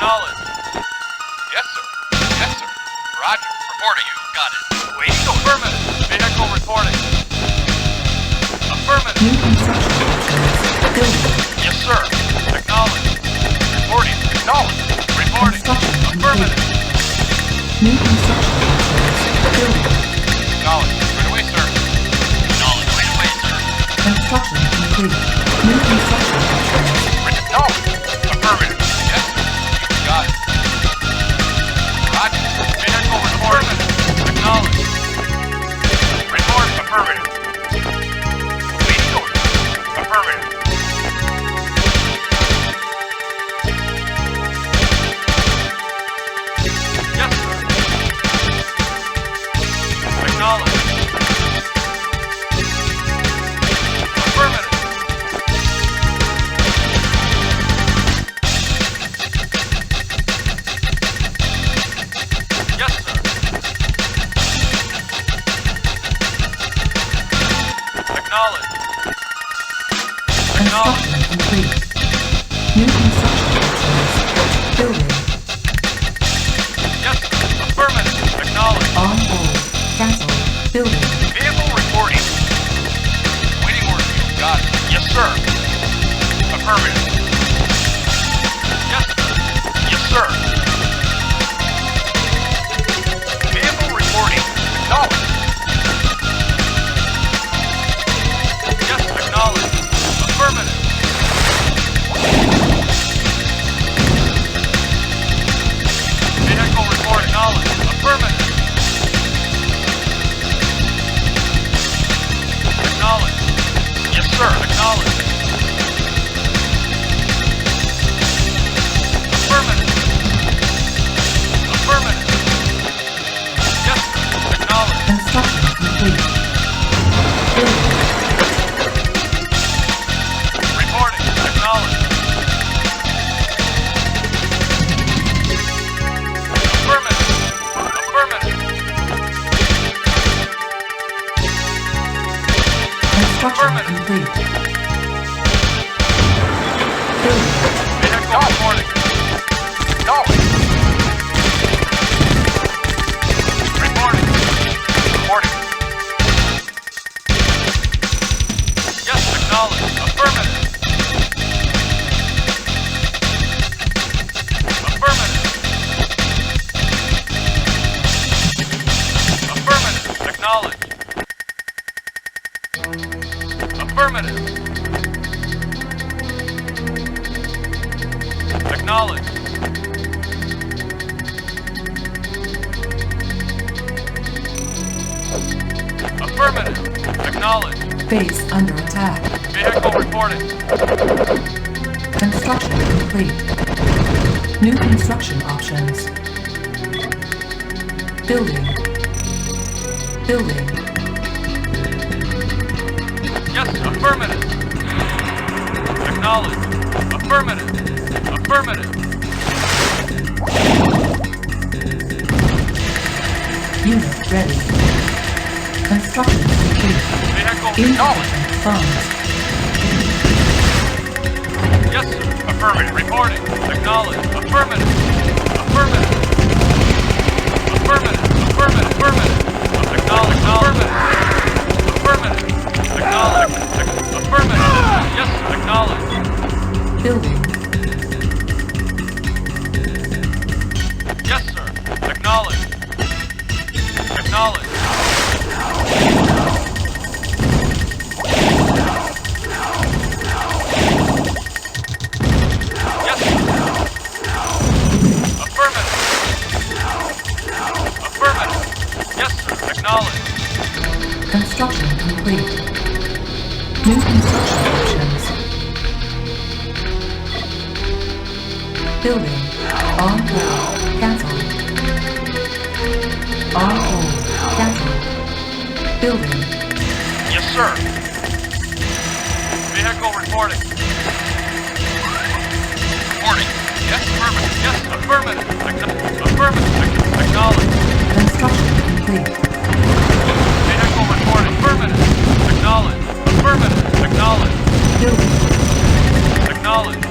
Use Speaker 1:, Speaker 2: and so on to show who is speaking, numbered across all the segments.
Speaker 1: Acknowledge. Yes, sir. Yes, sir. Roger. Reporting you. Got it. Waiting. Affirmative. Vehicle reporting. Affirmative.
Speaker 2: New construction building.
Speaker 1: Yes, sir. Acknowledge. Reporting. Acknowledge. Reporting.
Speaker 2: Construction
Speaker 1: Affirmative.
Speaker 2: New construction building.
Speaker 1: Acknowledge. Right away, sir. Acknowledge. Right away, sir.
Speaker 2: Construction complete. New construction
Speaker 1: Acknowledge. Affirmative. Yes, sir. You got it. Roger. Vehicle reporting. Acknowledge. Report. Affirmative. Waiting order. Affirmative. Yes, sir. Acknowledge. Affirmative. Yes, sir. Acknowledge. Acknowledge.
Speaker 2: construction complete. New construction building.
Speaker 1: Yes, sir. Affirmative. Acknowledge.
Speaker 2: On hold. Cancel. Building.
Speaker 1: Vehicle reporting. Waiting order. You got it. Yes, sir. Affirmative. Yes, sir. Yes, sir. Vehicle reporting. Acknowledge. Yes, acknowledge. Affirmative. Vehicle report. Acknowledge. Affirmative. Acknowledge. Yes, sir. Acknowledge. Affirmative. Affirmative. Yes, sir. Acknowledge.
Speaker 2: Construction complete. Building.
Speaker 1: Reporting. Acknowledge. Affirmative. Affirmative.
Speaker 2: Construction
Speaker 1: Affirmative.
Speaker 2: complete. Building.
Speaker 1: Vehicle reporting. Acknowledge. Reporting. Reporting. Yes, acknowledge. Affirmative. Affirmative. Affirmative. Acknowledge. Affirmative. Acknowledge. Affirmative. Acknowledge.
Speaker 2: Base under attack.
Speaker 1: Vehicle reporting.
Speaker 2: Construction complete. New construction options. Building. Building.
Speaker 1: Yes, affirmative. Acknowledge. Affirmative. Affirmative.
Speaker 2: Unit ready. Construction complete.
Speaker 1: Vehicle acknowledge.
Speaker 2: Insufficient funds.
Speaker 1: Yes, sir. Affirmative. Reporting. Acknowledge. Affirmative. Affirmative. Affirmative. Affirmative. Affirmative. Acknowledge. Affirmative. Affirmative. Acknowledge. Affirmative. Yes, sir. Acknowledge.
Speaker 2: Building.
Speaker 1: Yes, sir. Acknowledge. Acknowledge. Yes, sir. Affirmative. Affirmative. Yes, sir. Acknowledge.
Speaker 2: Construction complete. New construction options. Building. On hold. Cancel. On hold. Cancel. Building.
Speaker 1: Yes, sir. Vehicle reporting. Reporting. Yes, affirmative. Yes, affirmative. Affirmative. Acknowledge.
Speaker 2: Construction complete.
Speaker 1: Vehicle reporting. Affirmative. Acknowledge. Affirmative. Acknowledge.
Speaker 2: Building.
Speaker 1: Acknowledge.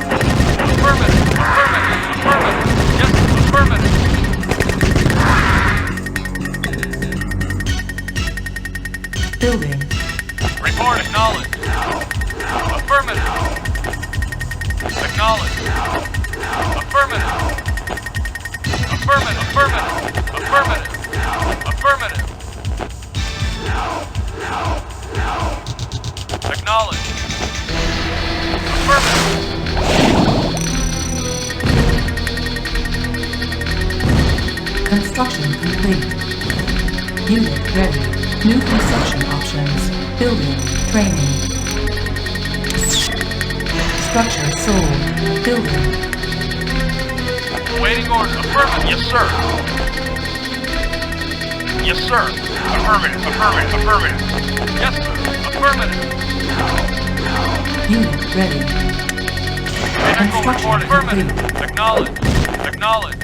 Speaker 1: Affirmative. Affirmative. Affirmative. Acknowledged. Affirmative. Affirmative. Affirmative. Affirmative. Affirmative. Acknowledged. Affirmative.
Speaker 2: Construction complete. Unit ready. New construction options. Building. Training. Structure sold. Building.
Speaker 1: Awaiting order. Affirmative. Yes, sir. Yes, sir. Affirmative. Affirmative. Affirmative. Yes, sir. Affirmative.
Speaker 2: Unit ready.
Speaker 1: Vehicle
Speaker 2: Construction
Speaker 1: reporting. Affirmative.
Speaker 2: complete.
Speaker 1: Acknowledged. Acknowledged.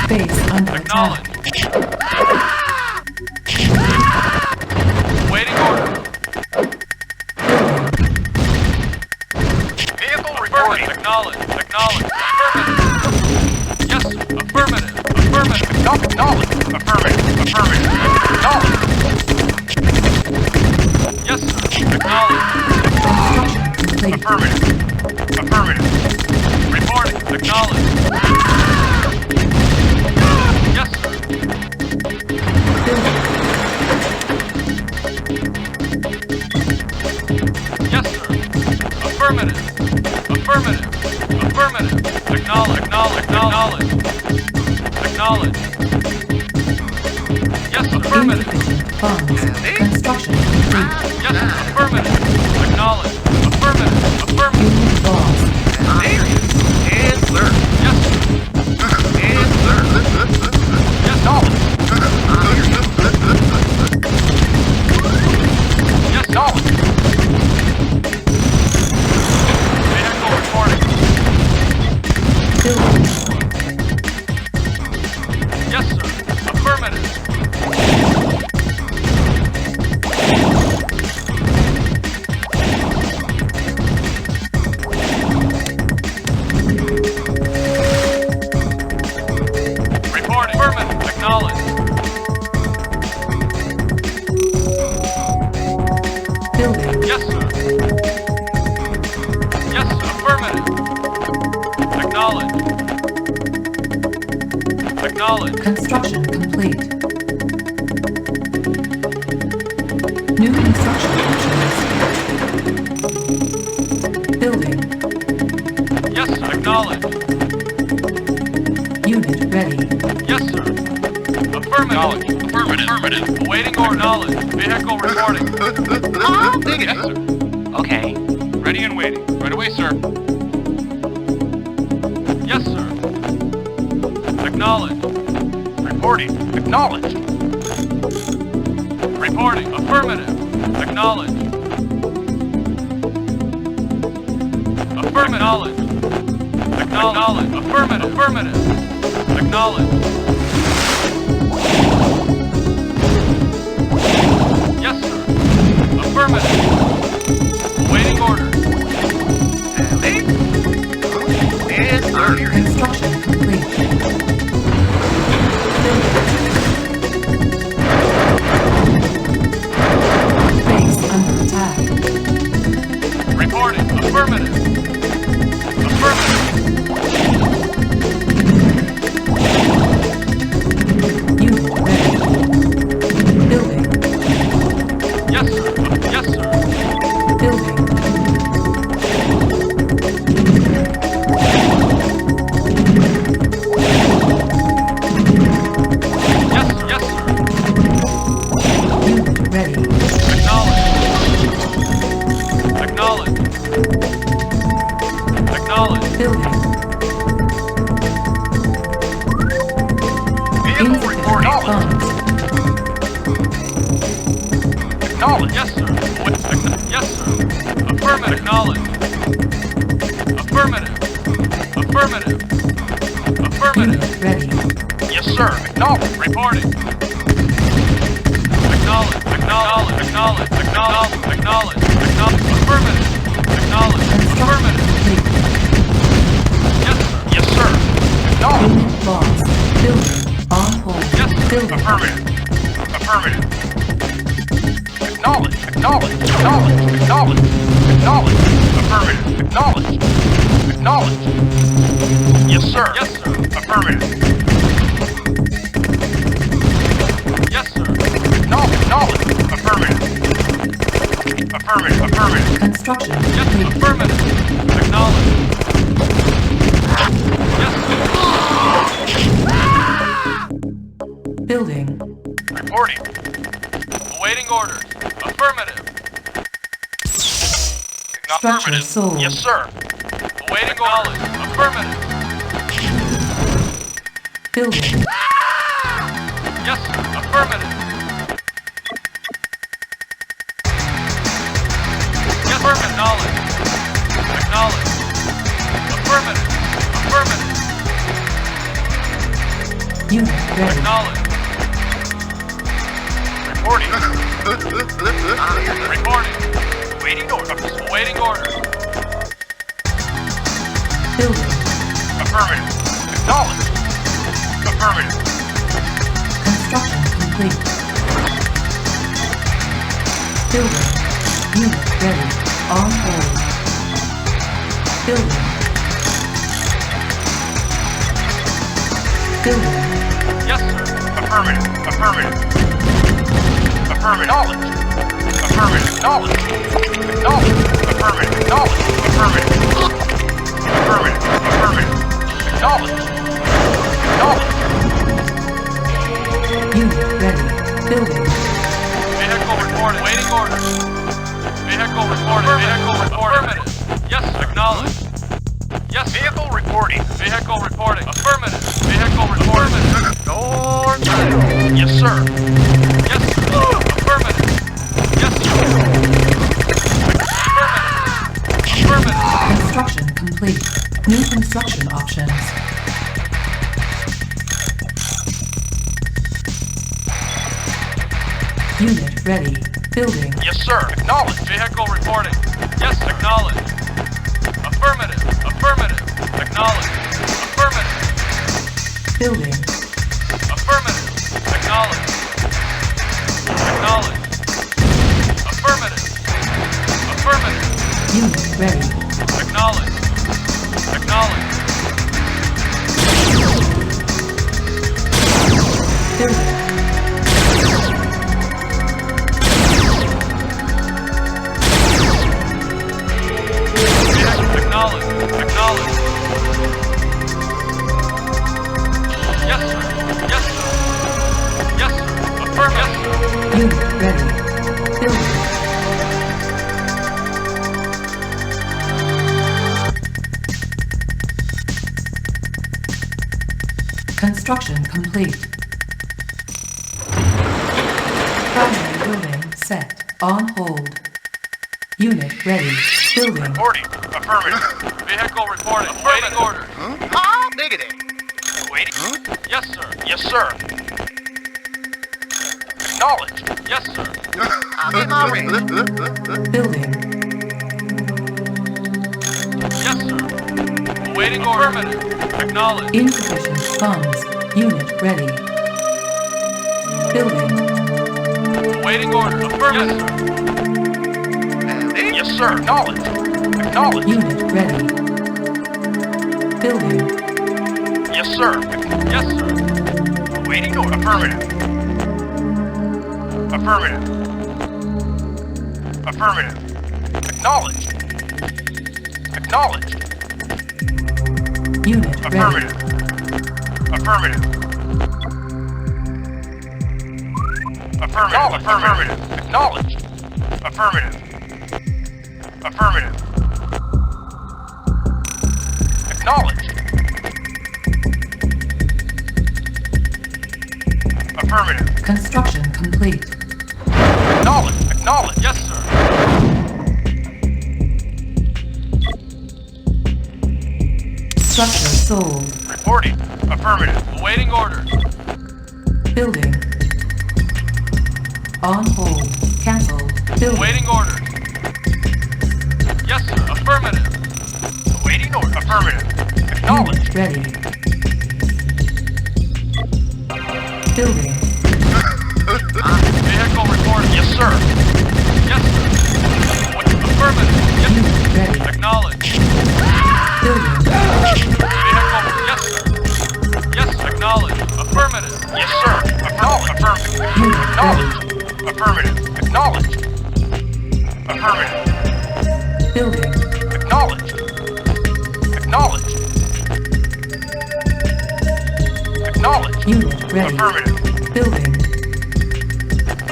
Speaker 2: Base under attack.
Speaker 1: Acknowledged. Waiting order. Vehicle reporting. Acknowledged. Acknowledged. Affirmative. Yes, sir. Affirmative. Affirmative. Acknowledged. Affirmative. Affirmative. Acknowledged. Yes, sir. Acknowledged.
Speaker 2: Construction complete.
Speaker 1: Affirmative. Affirmative. Reporting. Acknowledged. Yes, sir.
Speaker 2: Building.
Speaker 1: Yes, sir. Affirmative. Affirmative. Affirmative. Acknowledge. Acknowledge. Acknowledge. Acknowledge. Yes, affirmative.
Speaker 2: Insufficient funds. Construction complete.
Speaker 1: Yes, affirmative. Acknowledge. Affirmative. Affirmative.
Speaker 2: Unit lost.
Speaker 1: Yes, sir. Yes, sir. Yes, sir. Yes, knowledge. Yes, knowledge. Vehicle reporting.
Speaker 2: Building.
Speaker 1: Yes, sir. Affirmative. Reporting. Affirmative. Acknowledged.
Speaker 2: Building.
Speaker 1: Yes, sir. Yes, sir. Affirmative. Acknowledged. Acknowledged.
Speaker 2: Construction complete. New construction options. Building.
Speaker 1: Yes, sir. Acknowledged.
Speaker 2: Unit ready.
Speaker 1: Yes, sir. Affirmative. Affirmative. Affirmative. Awaiting order. Acknowledged. Vehicle reporting.
Speaker 3: I'll dig
Speaker 1: Yes,
Speaker 3: it.
Speaker 1: sir.
Speaker 3: Okay.
Speaker 1: Ready and waiting. Right away, sir. Yes, sir. Acknowledged. Reporting. Acknowledged. Reporting. Affirmative. Acknowledged. Affirmative. Acknowledged. Affirmative. Affirmative. Acknowledged. Yes, sir. Affirmative. Awaiting order.
Speaker 3: Yes, sir.
Speaker 2: Construction complete. Base under attack.
Speaker 1: Reporting. Affirmative. Affirmative.
Speaker 2: Unit ready. Building.
Speaker 1: Yes, sir. Yes, sir.
Speaker 2: Building.
Speaker 1: Yes, sir. Yes, sir.
Speaker 2: Unit ready.
Speaker 1: Acknowledge. Acknowledge. Acknowledge.
Speaker 2: Building.
Speaker 1: Vehicle
Speaker 2: Insufficient
Speaker 1: reporting.
Speaker 2: funds.
Speaker 1: Acknowledge. Yes, sir. Yes, sir. Affirmative. Acknowledge. Affirmative. Affirmative. Affirmative.
Speaker 2: Unit ready.
Speaker 1: Yes, sir. Acknowledge. Reporting. Acknowledge. Acknowledge. Acknowledge. Acknowledge. Acknowledge. Acknowledge. Affirmative. Acknowledge.
Speaker 2: Construction
Speaker 1: Affirmative.
Speaker 2: complete.
Speaker 1: Yes, sir. Yes, sir. Acknowledge.
Speaker 2: Unit lost. Building. On hold.
Speaker 1: Yes, sir.
Speaker 2: Building.
Speaker 1: Affirmative. Affirmative. Acknowledge. Acknowledge. Acknowledge. Acknowledge. Acknowledge. Affirmative. Acknowledge. Acknowledged. Yes, sir. Yes, sir. Affirmative. Yes, sir. Acknowledged. Affirmative. Affirmative. Affirmative.
Speaker 2: Construction
Speaker 1: Yes,
Speaker 2: complete.
Speaker 1: affirmative. Acknowledged. Yes,
Speaker 2: Building.
Speaker 1: reporting. Awaiting orders. Affirmative.
Speaker 2: Structure sold.
Speaker 1: Yes, sir. Awaiting orders. Affirmative.
Speaker 2: Building.
Speaker 1: Yes, sir. Affirmative. Yes, affirmative. Acknowledge. Acknowledge. Affirmative. Affirmative.
Speaker 2: Unit ready.
Speaker 1: Acknowledge. Reporting. Reporting. Waiting orders. Awaiting orders.
Speaker 2: Building.
Speaker 1: Affirmative. Acknowledge. Affirmative.
Speaker 2: Construction complete. Building. Unit ready. On hold. Building. Building.
Speaker 1: Yes, sir. Affirmative. Affirmative. Affirmative. Knowledge. Affirmative. Knowledge. Knowledge. Affirmative. Knowledge. Affirmative. Affirmative. Affirmative. Knowledge. Knowledge.
Speaker 2: Unit ready. Building.
Speaker 1: Vehicle reported. Waiting orders. Vehicle reported. Vehicle reported. Affirmative. Yes, acknowledged. Yes. Vehicle reporting. Vehicle reporting. Affirmative. Vehicle reporting. Door. Yes, sir. Yes, sir. Affirmative. Yes, sir. Affirmative. Affirmative.
Speaker 2: Construction complete. New construction options. Unit ready. Building.
Speaker 1: Yes, sir. Acknowledge. Vehicle reporting. Yes, acknowledge. Affirmative. Affirmative. Acknowledge. Affirmative.
Speaker 2: Building.
Speaker 1: Affirmative. Acknowledge. Acknowledge. Affirmative. Affirmative.
Speaker 2: Unit ready.
Speaker 1: Acknowledge. Acknowledge.
Speaker 2: Building.
Speaker 1: Acknowledge. Acknowledge. Yes, sir. Yes, sir. Yes, sir. Affirmative. Yes, sir.
Speaker 2: Unit ready. Building. Construction complete. Primary building set. On hold. Unit ready. Building.
Speaker 1: Reporting. Affirmative. Vehicle reporting. Waiting orders.
Speaker 3: Negative.
Speaker 1: Waiting. Yes, sir. Yes, sir. Acknowledged. Yes, sir.
Speaker 3: I'm in my range.
Speaker 2: Building.
Speaker 1: Yes, sir. Awaiting order. Affirmative. Acknowledged.
Speaker 2: Insufficient funds. Unit ready. Building.
Speaker 1: Awaiting order. Affirmative. Yes, sir. Acknowledged. Acknowledged.
Speaker 2: Unit ready. Building.
Speaker 1: Yes, sir. Yes, sir. Awaiting order. Affirmative. Affirmative. Affirmative. Acknowledged. Acknowledged.
Speaker 2: Unit ready.
Speaker 1: Affirmative. Affirmative. Affirmative. Affirmative. Acknowledged. Affirmative. Affirmative. Acknowledged. Affirmative.
Speaker 2: Construction complete.
Speaker 1: Acknowledged. Acknowledged. Yes, sir.
Speaker 2: Structure sold.
Speaker 1: Reporting. Affirmative. Awaiting orders.
Speaker 2: Building. On hold. Cancelled. Building.
Speaker 1: Awaiting orders. Yes, sir. Affirmative. Awaiting order. Affirmative. Acknowledged.
Speaker 2: Unit ready. Building.
Speaker 1: Vehicle reporting. Yes, sir. Yes, sir. Affirmative. Yes,
Speaker 2: Unit ready.
Speaker 1: acknowledged.
Speaker 2: Building. ready.
Speaker 3: Affirmative. Acknowledged. Affirmative.
Speaker 2: Building.
Speaker 3: Acknowledged. Acknowledged. Acknowledged.
Speaker 2: Unit ready.
Speaker 3: Affirmative.
Speaker 2: Building.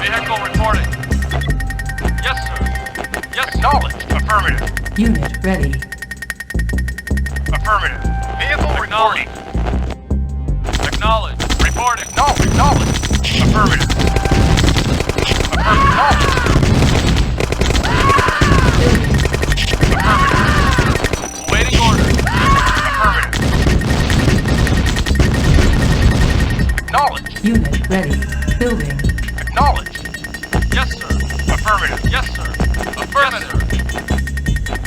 Speaker 1: Vehicle reporting. Yes, sir. Yes, sir.
Speaker 3: Acknowledged. Affirmative.
Speaker 2: Unit ready.
Speaker 3: Affirmative. Vehicle reporting.
Speaker 1: Acknowledge. Reporting.
Speaker 3: Acknowledged. Affirmative. Affirmative.
Speaker 1: Awaiting order.
Speaker 3: Affirmative. Acknowledged.
Speaker 2: Unit ready. Building.
Speaker 3: Acknowledged.
Speaker 1: Yes, sir.
Speaker 3: Affirmative.
Speaker 1: Yes, sir. Affirmative.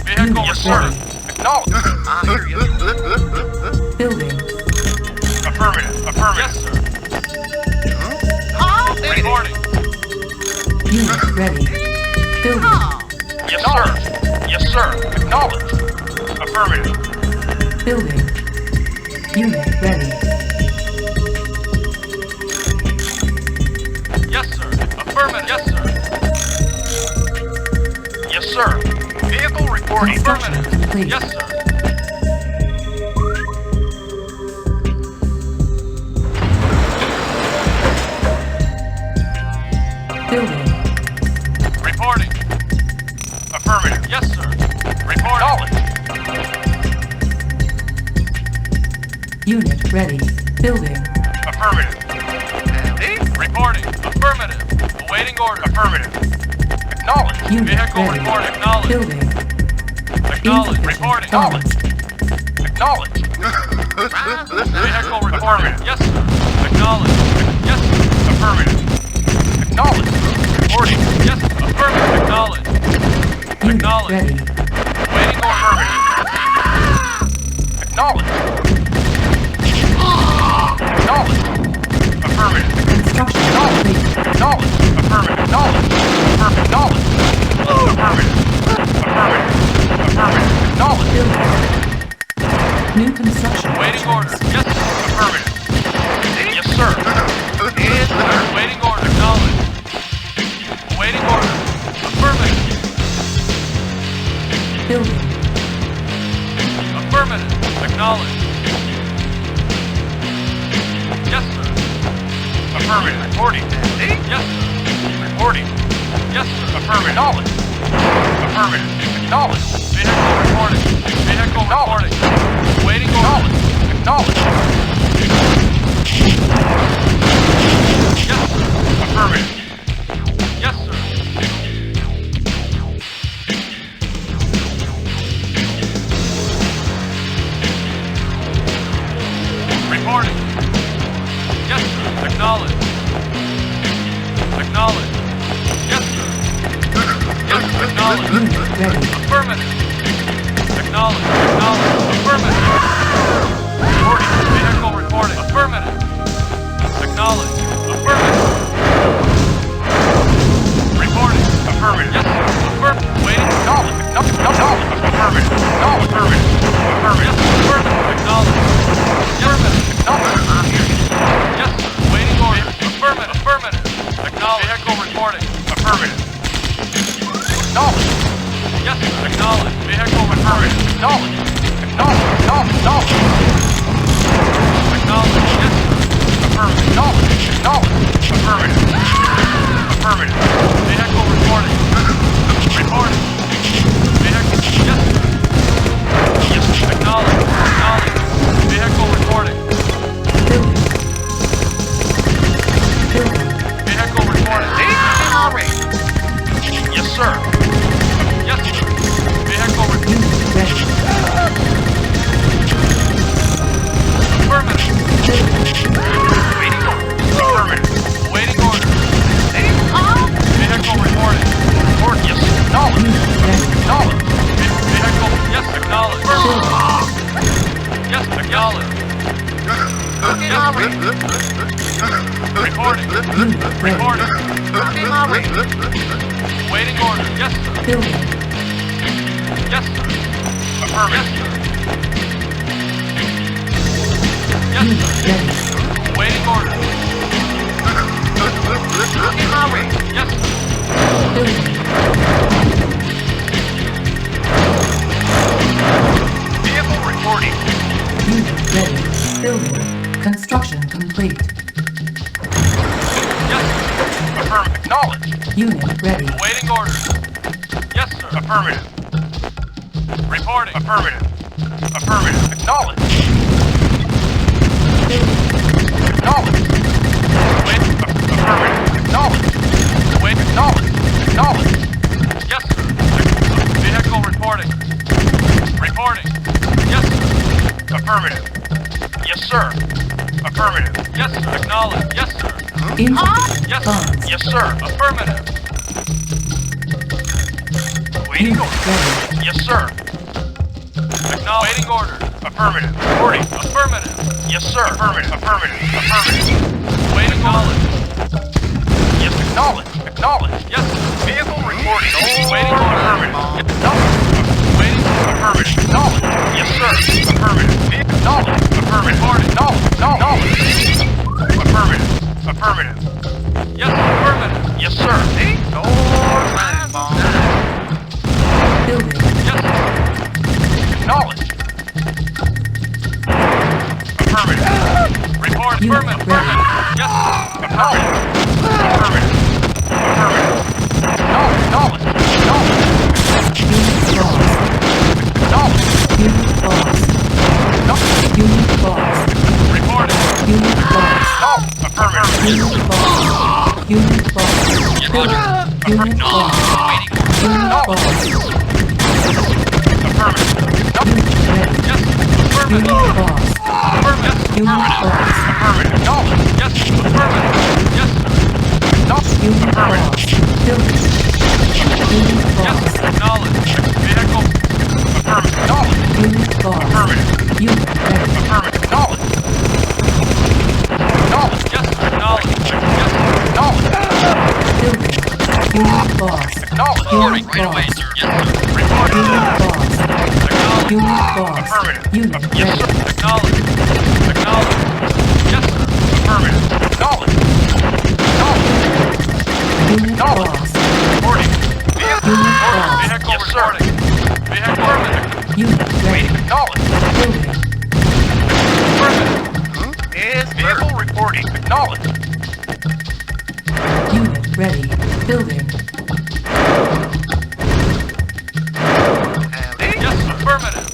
Speaker 1: Vehicle
Speaker 2: Unit
Speaker 1: reporting.
Speaker 2: ready.
Speaker 3: Acknowledged. I hear you.
Speaker 2: Building.
Speaker 3: Affirmative. Affirmative.
Speaker 1: Yes, sir.
Speaker 3: Reporting.
Speaker 1: Reporting.
Speaker 2: Unit ready. Building.
Speaker 3: Yes, sir. Yes, sir. Acknowledged. Affirmative.
Speaker 2: Building. Unit ready.
Speaker 1: Yes, sir. Affirmative. Yes, sir.
Speaker 3: Yes, sir. Vehicle reporting.
Speaker 2: Construction complete.
Speaker 1: Yes, sir.
Speaker 2: Building.
Speaker 1: Reporting.
Speaker 3: Affirmative.
Speaker 1: Yes, sir. Reporting.
Speaker 3: Acknowledged.
Speaker 2: Unit ready. Building.
Speaker 3: Affirmative.
Speaker 1: Reporting. Affirmative. Awaiting order.
Speaker 3: Affirmative. Acknowledged.
Speaker 2: Unit
Speaker 1: Vehicle
Speaker 2: ready.
Speaker 1: report acknowledged.
Speaker 2: Building.
Speaker 1: Acknowledged.
Speaker 2: Insufficient
Speaker 1: Reporting.
Speaker 2: funds.
Speaker 3: Acknowledged.
Speaker 1: Vehicle reporting. Yes, sir. Acknowledged. Yes, sir.
Speaker 3: Affirmative. Acknowledged. Reporting.
Speaker 1: Yes, affirmative. Acknowledged.
Speaker 2: Unit
Speaker 1: Acknowledged.
Speaker 2: ready.
Speaker 1: Waiting order.
Speaker 3: Acknowledged. Acknowledged. Affirmative.
Speaker 2: Construction complete.
Speaker 3: Acknowledged. Affirmative. Acknowledged. Affirmative. Acknowledged. Affirmative. Affirmative. Acknowledged.
Speaker 2: Building. New construction
Speaker 1: Waiting
Speaker 2: options.
Speaker 1: order. Yes, sir.
Speaker 3: Affirmative. Yes, sir. Yes, sir.
Speaker 1: Waiting order. Acknowledged. Waiting order. Affirmative.
Speaker 2: Building.
Speaker 1: Affirmative. Acknowledged. Yes, sir.
Speaker 3: Affirmative. Reporting.
Speaker 1: Yes, sir.
Speaker 3: Reporting.
Speaker 1: Yes, sir.
Speaker 3: Affirmative. Acknowledged. Affirmative. Acknowledged.
Speaker 1: Vehicle reporting. Vehicle reporting. Waiting order.
Speaker 3: Acknowledged.
Speaker 1: Yes, sir.
Speaker 3: Affirmative.
Speaker 1: Yes, sir. Reporting. Yes, sir. Acknowledged. Acknowledged. Yes, sir. Yes, sir. Acknowledged.
Speaker 2: Unit ready.
Speaker 1: Affirmative. Acknowledged. Acknowledged. Affirmative. Reporting. Vehicle reporting. Affirmative. Acknowledged. Affirmative. Reporting.
Speaker 3: Affirmative.
Speaker 1: Yes, sir. Affirmative. Waiting.
Speaker 3: Acknowledged. Acknowledged. Affirmative. Acknowledged. Affirmative.
Speaker 1: Yes, sir. Affirmative. Acknowledged. Affirmative.
Speaker 3: Acknowledged.
Speaker 1: Yes, sir. Waiting order. Affirmative. Affirmative. Acknowledged. Vehicle reporting.
Speaker 3: Affirmative. Acknowledged.
Speaker 1: Yes, sir. Acknowledged. Vehicle reporting.
Speaker 3: Acknowledged. Acknowledged. Acknowledged.
Speaker 1: Acknowledged. Yes, sir.
Speaker 3: Affirmative. Acknowledged. Acknowledged. Affirmative. Affirmative.
Speaker 1: Vehicle reporting. Reporting. Vehicle. Yes, sir.
Speaker 3: Yes, sir.
Speaker 1: Acknowledged. Acknowledged. Vehicle reporting.
Speaker 2: Building. Building.
Speaker 1: Vehicle reporting.
Speaker 3: Yes, sir.
Speaker 1: Yes, sir. Vehicle reporting.
Speaker 2: Unit ready.
Speaker 1: Affirmative.
Speaker 3: Waiting order. Affirmative.
Speaker 1: Waiting order. Vehicle reporting.
Speaker 3: Report. Yes. Acknowledged.
Speaker 2: Unit ready.
Speaker 3: Acknowledged.
Speaker 1: Vehicle. Yes, acknowledged.
Speaker 2: Building.
Speaker 1: Yes, acknowledged. Reporting.
Speaker 2: Unit ready.
Speaker 1: Reporting. Waiting order. Yes, sir.
Speaker 2: Building.
Speaker 1: Yes, sir.
Speaker 3: Affirmative.
Speaker 1: Yes, sir. Yes,
Speaker 2: Unit
Speaker 1: sir.
Speaker 2: ready.
Speaker 1: Waiting order.
Speaker 3: In my way.
Speaker 1: Yes, sir.
Speaker 2: Building.
Speaker 3: Vehicle reporting.
Speaker 2: Unit ready. Building. Construction complete.
Speaker 1: Yes, sir.
Speaker 3: Affirmative. Acknowledged.
Speaker 2: Unit ready.
Speaker 1: Awaiting orders. Yes, sir.
Speaker 3: Affirmative.
Speaker 1: Reporting.
Speaker 3: Affirmative. Affirmative. Acknowledged.
Speaker 2: Building.
Speaker 3: Acknowledged.
Speaker 1: Wait.
Speaker 3: Affirmative. Acknowledged.
Speaker 1: Wait.
Speaker 3: Acknowledged. Acknowledged.
Speaker 1: Yes, sir. Vehicle reporting. Reporting. Yes, sir.
Speaker 3: Affirmative. Yes, sir. Affirmative.
Speaker 1: Yes, sir. Acknowledge. Yes, sir.
Speaker 2: Insufficient
Speaker 1: Yes,
Speaker 2: funds.
Speaker 3: Yes, sir.
Speaker 1: Affirmative.
Speaker 3: Waiting
Speaker 2: Unit
Speaker 3: orders.
Speaker 2: ready.
Speaker 3: Yes, sir.
Speaker 1: Acknowledge. Waiting orders.
Speaker 3: Affirmative. Reporting.
Speaker 1: Affirmative.
Speaker 3: Yes, sir. Affirmative. Affirmative. Affirmative.
Speaker 1: Waiting knowledge.
Speaker 3: Yes, acknowledged. Acknowledged.
Speaker 1: Yes, sir.
Speaker 3: Vehicle reporting.
Speaker 1: Waiting order.
Speaker 3: Affirmative. Acknowledged.
Speaker 1: Waiting.
Speaker 3: Affirmative. Acknowledged. Yes, sir. Affirmative. Acknowledged. Affirmative. Acknowledged. Acknowledged. Affirmative. Affirmative.
Speaker 1: Yes, affirmative.
Speaker 3: Yes, sir.
Speaker 2: Building.
Speaker 1: Yes, sir.
Speaker 3: Acknowledged. Affirmative.
Speaker 1: Report.
Speaker 2: Unit
Speaker 1: Affirmative.
Speaker 2: ready.
Speaker 1: Affirmative. Yes, sir.
Speaker 3: Affirmative. Affirmative. Affirmative. Acknowledged. Acknowledged.
Speaker 2: Unit lost.
Speaker 3: Acknowledged.
Speaker 2: Unit lost.
Speaker 1: Reporting.
Speaker 2: Unit lost.
Speaker 3: Acknowledged. Affirmative.
Speaker 2: Unit lost. Unit lost. Building. Unit lost. Unit lost.
Speaker 3: Affirmative.
Speaker 2: Unit ready.
Speaker 1: Yes,
Speaker 2: Unit
Speaker 1: affirmative.
Speaker 2: lost.
Speaker 1: Affirmative.
Speaker 2: Unit lost.
Speaker 3: Affirmative. Acknowledged.
Speaker 1: Yes, affirmative. Yes, sir.
Speaker 2: Unit lost. Building. Unit
Speaker 1: Yes,
Speaker 2: lost.
Speaker 1: acknowledge. Vehicle.
Speaker 3: Affirmative. Acknowledged.
Speaker 2: Unit lost.
Speaker 3: Affirmative.
Speaker 2: Unit ready.
Speaker 3: Affirmative. Acknowledged. Acknowledged.
Speaker 1: Yes, acknowledge. Yes,
Speaker 3: Acknowledged.
Speaker 2: Building. Unit lost.
Speaker 3: Acknowledged.
Speaker 2: Unit
Speaker 1: right away,
Speaker 2: lost.
Speaker 1: sir. Yes, sir. Reporting.
Speaker 2: Unit lost.
Speaker 1: Acknowledge.
Speaker 2: Unit lost.
Speaker 3: Affirmative.
Speaker 2: Unit
Speaker 3: Yes,
Speaker 2: ready.
Speaker 3: sir.
Speaker 1: Acknowledge. Acknowledge. Yes, sir.
Speaker 3: Affirmative. Acknowledged. Acknowledged.
Speaker 2: Unit
Speaker 3: Acknowledged.
Speaker 2: lost.
Speaker 3: Reporting. Vehicle.
Speaker 2: Unit lost.
Speaker 1: Vehicle
Speaker 3: Yes, sir.
Speaker 1: reporting. Vehicle affirmative.
Speaker 2: Unit ready.
Speaker 3: Acknowledged.
Speaker 2: Building.
Speaker 1: Affirmative.
Speaker 3: Yes, vehicle reporting. Acknowledged.
Speaker 2: Unit ready. Building.
Speaker 1: Yes, affirmative.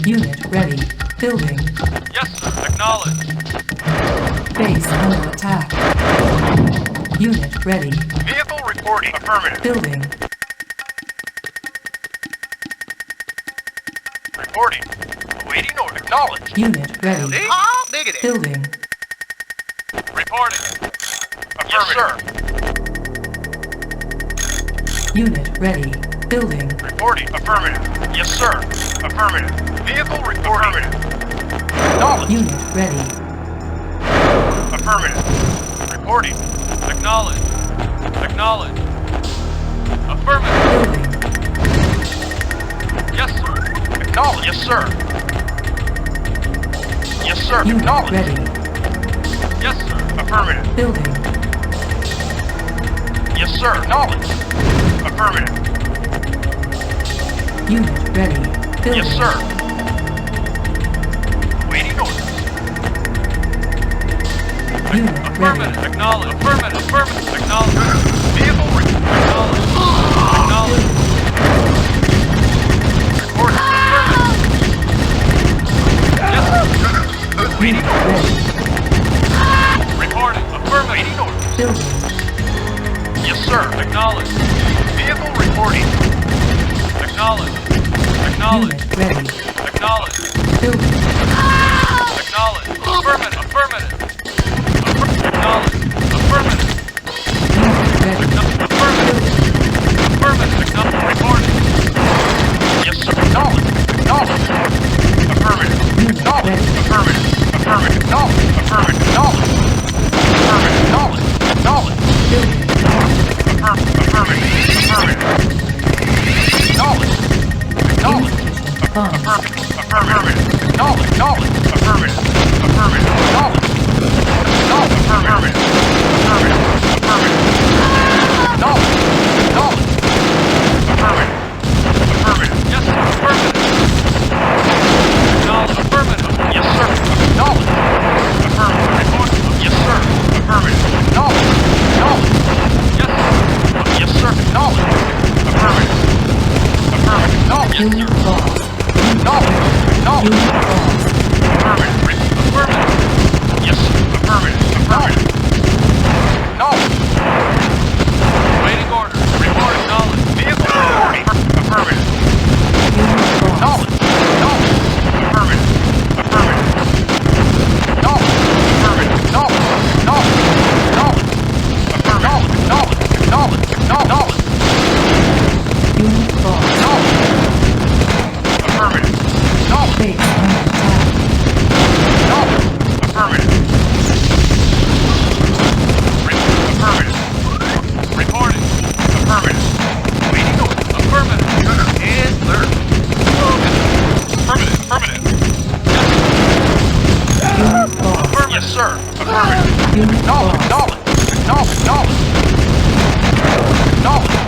Speaker 2: Unit ready. Building.
Speaker 1: Yes, sir. Acknowledge.
Speaker 2: Base under attack. Unit ready.
Speaker 3: Vehicle reporting. Affirmative.
Speaker 2: Building.
Speaker 3: Reporting. Awaiting order. Acknowledged.
Speaker 2: Unit ready.
Speaker 3: Negative.
Speaker 2: Building.
Speaker 1: Reporting.
Speaker 3: Yes, sir.
Speaker 2: Unit ready. Building.
Speaker 3: Reporting. Affirmative. Yes, sir. Affirmative. Vehicle reporting. Acknowledged.
Speaker 2: Unit ready.
Speaker 3: Affirmative. Reporting.
Speaker 1: Acknowledge. Acknowledge. Affirmative.
Speaker 2: Building.
Speaker 1: Yes, sir.
Speaker 3: Acknowledged. Yes, sir. Yes, sir.
Speaker 2: Unit
Speaker 3: Acknowledged.
Speaker 2: ready.
Speaker 1: Yes, sir.
Speaker 3: Affirmative.
Speaker 2: Building.
Speaker 3: Yes, sir. Acknowledged. Affirmative.
Speaker 2: Unit ready. Building.
Speaker 3: Yes, sir. Waiting orders.
Speaker 2: Unit
Speaker 1: Affirmative.
Speaker 2: ready.
Speaker 1: Acknowledge. Affirmative. Affirmative. Acknowledge.
Speaker 3: Vehicle
Speaker 1: Acknowledge. Acknowledge.
Speaker 3: reporting.
Speaker 1: Yes, sir.
Speaker 2: Unit ready.
Speaker 1: Reporting. Affirmative.
Speaker 3: Waiting orders.
Speaker 2: Building.
Speaker 3: Yes, sir.
Speaker 1: Acknowledge.
Speaker 3: Vehicle reporting.
Speaker 1: Acknowledge. Acknowledge.
Speaker 2: Unit ready.
Speaker 1: Acknowledge.
Speaker 2: Building.
Speaker 1: Acknowledge. Affirmative. Affirmative. Acknowledge. Affirmative.
Speaker 2: Unit ready.
Speaker 1: Affirmative. Affirmative. Acknowledge. Reporting.
Speaker 3: Yes, sir. Acknowledged. Acknowledged. Affirmative.
Speaker 2: Unit
Speaker 3: Acknowledged.
Speaker 2: ready.
Speaker 3: Affirmative. Affirmative. Acknowledged. Affirmative. Acknowledged. Affirmative. Acknowledged. Acknowledged.
Speaker 2: Building.
Speaker 3: Affirmative. Affirmative. Acknowledged. Acknowledged.
Speaker 2: Insufficient funds.
Speaker 3: Affirmative. Acknowledged. Acknowledged. Affirmative. Affirmative. Acknowledged. Acknowledged. Affirmative.
Speaker 2: Unit lost. Unit lost.
Speaker 1: Waiting order. Report acknowledged.
Speaker 2: Unit lost. Unit lost.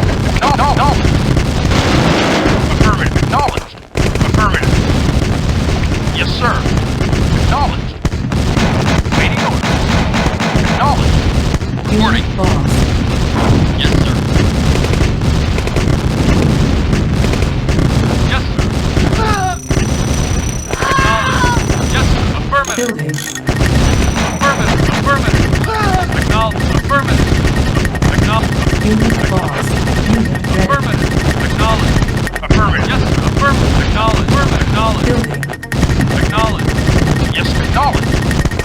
Speaker 2: Base under attack.
Speaker 1: Reporting. Affirmative.
Speaker 2: Unit lost.
Speaker 3: Yes, sir. Affirmative.
Speaker 2: Unit lost.
Speaker 3: Affirmative. Acknowledged. Affirmative. Yes, sir. Acknowledged. Waiting order. Acknowledged.
Speaker 2: Unit lost.
Speaker 3: Yes, sir.
Speaker 1: Yes, sir. Acknowledged. Yes, sir. Affirmative.
Speaker 2: Building.
Speaker 1: Affirmative. Acknowledged. Affirmative. Acknowledged.
Speaker 2: Unit lost. Unit ready.
Speaker 1: Affirmative. Acknowledged.
Speaker 3: Affirmative.
Speaker 1: Yes, sir. Affirmative. Acknowledged. Acknowledged.
Speaker 2: Building.
Speaker 1: Acknowledged.
Speaker 3: Yes, acknowledged.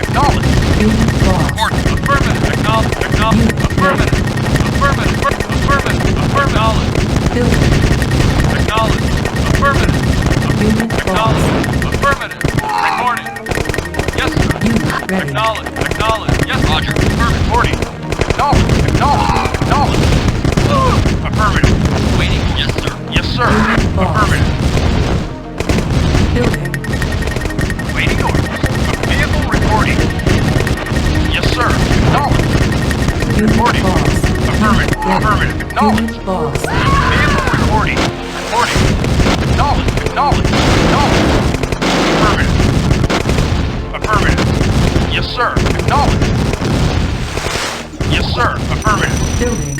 Speaker 3: Acknowledged.
Speaker 2: Unit lost.
Speaker 1: Affirmative. Acknowledged. Acknowledged. Affirmative. Affirmative. Affirmative. Affirmative.
Speaker 2: Building.
Speaker 1: Acknowledged. Affirmative.
Speaker 2: Unit lost.
Speaker 1: Acknowledged. Affirmative. Reporting. Yes, sir.
Speaker 2: Unit ready.
Speaker 1: Acknowledged. Acknowledged. Yes,
Speaker 3: Roger. Affirmative. Reporting. Acknowledged. Acknowledged. Acknowledged. Affirmative. Waiting. Yes, sir. Yes, sir.
Speaker 2: Unit lost.
Speaker 3: Affirmative.
Speaker 2: Building.
Speaker 3: Waiting orders. Vehicle reporting. Yes, sir. Acknowledged.
Speaker 2: Unit
Speaker 3: Reporting.
Speaker 2: lost.
Speaker 3: Affirmative.
Speaker 2: Ready.
Speaker 3: Affirmative. Acknowledged.
Speaker 2: Unit lost.
Speaker 3: Vehicle reporting. Reporting. Acknowledged. Acknowledged. Acknowledged. Affirmative. Affirmative. Yes, sir. Acknowledged. Yes, sir. Affirmative.
Speaker 2: Building.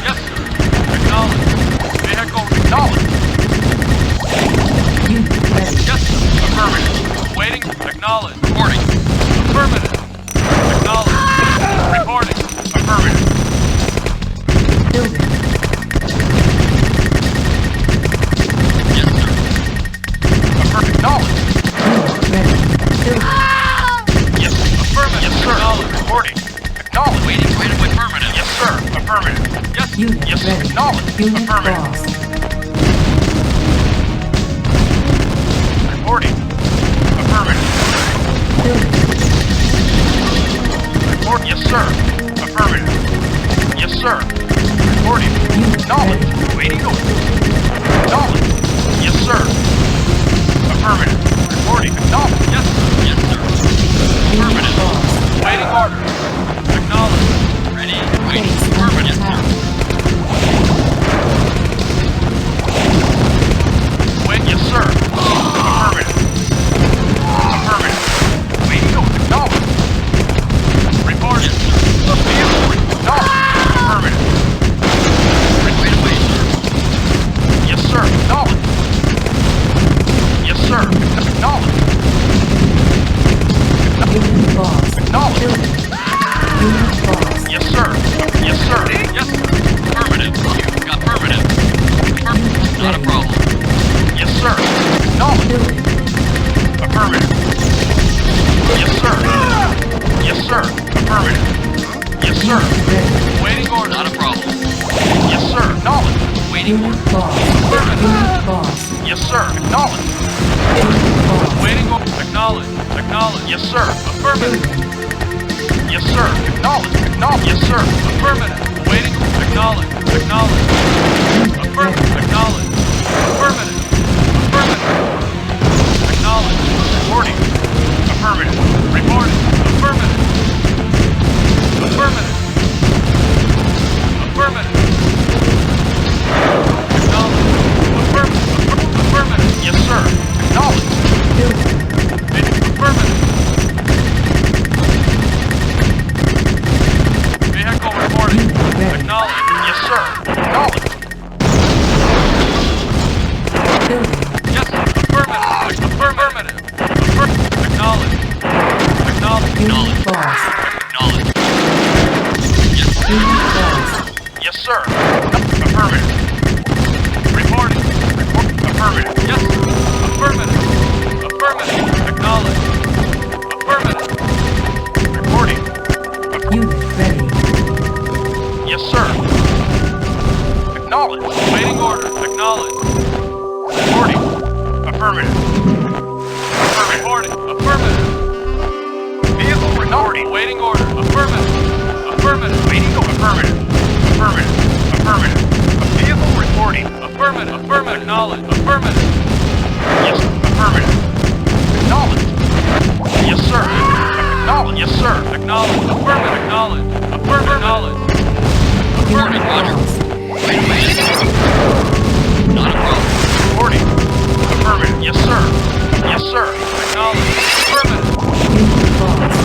Speaker 1: yes, sir. Acknowledged. Vehicle.
Speaker 3: Acknowledged.
Speaker 2: Unit ready.
Speaker 1: Yes, sir.
Speaker 3: Affirmative.
Speaker 1: Waiting. Acknowledged.
Speaker 3: Reporting.
Speaker 1: Affirmative. Acknowledged. Reporting.
Speaker 3: Affirmative.
Speaker 2: Building.
Speaker 3: Yes, sir. Affirmative. Acknowledged.
Speaker 2: Unit ready. Building.
Speaker 3: Yes. Affirmative. Yes, sir.
Speaker 1: Acknowledged.
Speaker 3: Reporting. Acknowledged. Waiting. Waiting. Affirmative. Yes, sir. Affirmative.
Speaker 1: Yes, sir.
Speaker 2: Unit
Speaker 3: Yes,
Speaker 2: ready.
Speaker 3: acknowledged.
Speaker 2: Unit
Speaker 3: Affirmative.
Speaker 2: lost.
Speaker 3: Reporting. Affirmative.
Speaker 2: Building.
Speaker 3: Report. Yes, sir. Affirmative. Yes, sir. Reporting.
Speaker 2: Unit
Speaker 3: Acknowledged.
Speaker 2: ready.
Speaker 3: Waiting order. Acknowledged. Yes, sir. Affirmative. Reporting. Acknowledged.
Speaker 1: Yes, sir.
Speaker 3: Yes, sir.
Speaker 2: Unit lost.
Speaker 1: Waiting order. Acknowledged.
Speaker 3: Ready.
Speaker 2: Base under
Speaker 3: Affirmative.
Speaker 2: attack.
Speaker 3: Wait. Yes, sir. Affirmative. Affirmative. Waiting order. Acknowledged.
Speaker 1: Report.
Speaker 3: Yes, sir. Vehicle. Acknowledged. Affirmative. Wait away, sir. Yes, sir. Acknowledged. Yes, sir. Acknowledged.
Speaker 2: Unit lost.
Speaker 3: Acknowledged.
Speaker 2: Building. Unit lost.
Speaker 3: Yes, sir. Yes, sir.
Speaker 1: Yes, sir.
Speaker 3: Affirmative. Affirmative.
Speaker 2: Unit
Speaker 3: Not a
Speaker 2: ready.
Speaker 3: problem. Yes, sir. Acknowledged.
Speaker 2: Building.
Speaker 3: Affirmative. Yes, sir. Yes, sir. Affirmative. Yes, sir.
Speaker 2: Unit ready.
Speaker 1: Waiting order.
Speaker 3: Not a problem. Yes, sir. Acknowledged. Waiting order.
Speaker 2: Unit lost. Unit lost.
Speaker 3: Yes, sir. Acknowledged.
Speaker 2: Unit lost.
Speaker 1: Waiting order. Acknowledged. Acknowledged.
Speaker 3: Yes, sir.
Speaker 1: Affirmative.
Speaker 2: Building.
Speaker 3: Yes, sir. Acknowledged. Acknowledged. Yes, sir.
Speaker 1: Affirmative. Waiting. Acknowledged. Acknowledged.
Speaker 2: Unit
Speaker 1: Affirmative.
Speaker 2: ready.
Speaker 1: Acknowledged. Affirmative. Affirmative. Acknowledged.
Speaker 3: Reporting. Affirmative.
Speaker 1: Reporting. Affirmative.
Speaker 2: Building.
Speaker 1: Yes, affirmative. Affirmative. Acknowledge. Acknowledge.
Speaker 2: Unit lost.
Speaker 3: Acknowledge.
Speaker 2: Unit lost.
Speaker 3: Yes, sir. Affirmative.
Speaker 1: Reporting.
Speaker 3: Affirmative.
Speaker 1: Yes. Affirmative. Affirmative. Acknowledge. Affirmative.
Speaker 3: Reporting.
Speaker 2: Unit ready.
Speaker 3: Yes, sir. Acknowledge.
Speaker 1: Waiting order. Acknowledge.
Speaker 3: Reporting. Affirmative.
Speaker 1: Reporting. Affirmative.
Speaker 3: Vehicle reporting.
Speaker 1: Waiting order. Affirmative. Affirmative.
Speaker 3: Waiting. Affirmative. Affirmative. Affirmative. Vehicle reporting.
Speaker 1: Affirmative. Affirmative. Acknowledge. Affirmative.
Speaker 3: Yes. Affirmative. Acknowledge. Yes, sir. Acknowledge. Yes, sir.
Speaker 1: Acknowledge. Affirmative. Acknowledge. Affirmative. Acknowledge.
Speaker 2: Unit lost.
Speaker 3: Not a problem. Reporting. Affirmative. Yes, sir. Yes, sir.
Speaker 1: Acknowledge. Affirmative.
Speaker 2: Unit lost.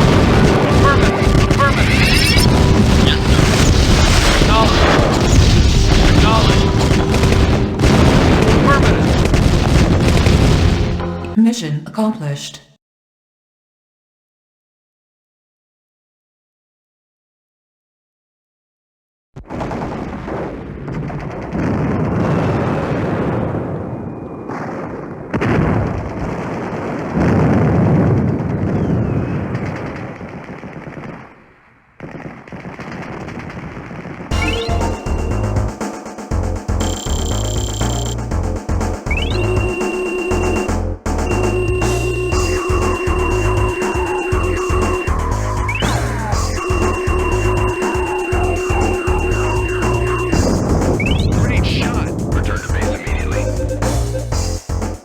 Speaker 1: Affirmative. Affirmative.
Speaker 3: Yes, sir.
Speaker 1: Acknowledge. Acknowledge. Affirmative.
Speaker 2: Mission accomplished.